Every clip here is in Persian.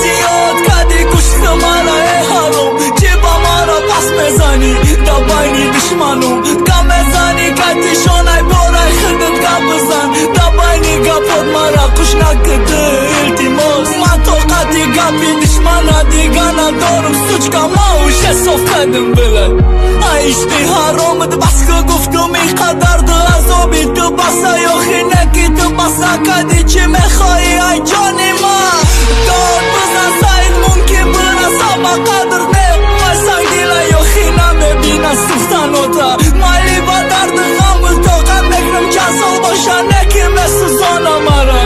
زیاد کدی گوشت مرا ای حروم جیبا مرا پس میزنی دباینی دشمنو گم میزنی کتی شونای بارای خودت گم بزن دباینی گپت مرا کش نکده التماس من طاقتی گپی دشمنا دیگه ندارم سوچ کماوش حساف کردم بله ایشتی حرامت بس که گفتم ای قدر دو عذابی تو بسا یا خینکی تو بسا کدی چی میخوایی ای جانی من داد بزن سعید ممکن برسا با قدر نیم مای سنگیلا یا خینا میبینه سوستانوتا مایلی با درد غم و طاقت نکنم چند سال باشه نکی مسوزانا مرا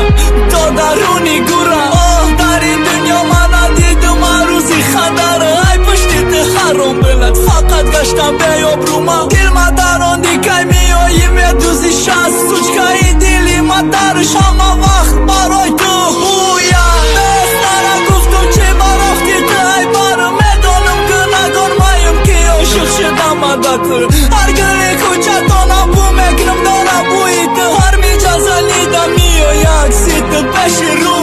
دادرونی گورا آه در این دنیا من ندیدم روزی خندره ای پشتی تو حرام بلد فقط گشتم بیاب رو ما دل ما دران دیگه میایی میدوزی شست سوچ که این دیلی ما درش همه وقت برای تو هویا بستره گفتم چه برافتی تو ای برم میدانم که نگار مایم که عاشق شدم مدت هر گلی کوچه تا نبو میکنم داره بوی تو هر میجازه لیدم میایی اکسی تو پیش رو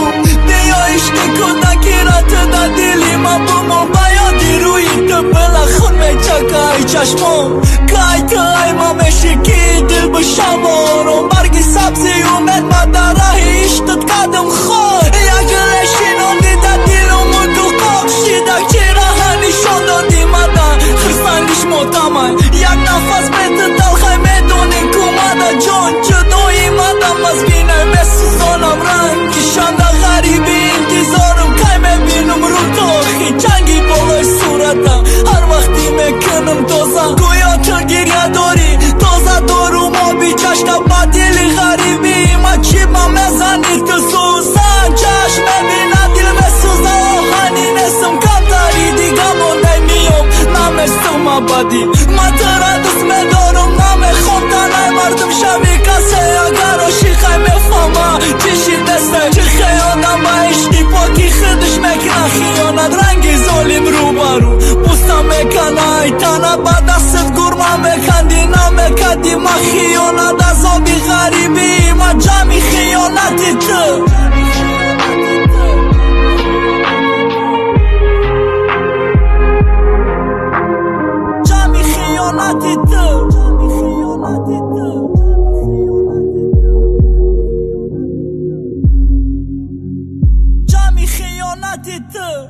دیایشتی کودکی را تو دا دیلی ما بومو بیادی روی تو بلا خون میچکه ای چشمم که ای تو ای ما میشکی دل بشمارم برگی سبزی اومد ما در راهی اشتت قدم خود یا گلشینون دیده دیلم و تو قاق شیدک چی راه نشان دادی مدن خرسنگیش مطمئن یک نفس بیت دلخواه میدونی کمده جان جدایی مدم از بینه مسوزانم رنگ کشنده غریبی انتظارم که میبینم رو تاخی چنگی بالای صورتم هر وقتی میکنم تازه گویا تو گریه داری تازه دارم آبی چشم با دلی غریبی ما چی با میزنی تو سوزن چشم میبینه دل مسوزه آهنی نسم کم داری دیگه مانده میام نمیستم بدی ما ترا دوست میدارم نمیخوام تنهای مردم شوی کسی اگر عاشقی میفهمه چشی دسته چه خیانم با عشقی پاکی خودش میکنه خیانت رنگی ظالم رو برو پوستم میکنه ای تنه با دستت گرمه میکندی نمیکدی ما خیانت عذابی غریبی ما جمعی خیانتی تو جمعی خیانتی تو جمعی خیانتی تو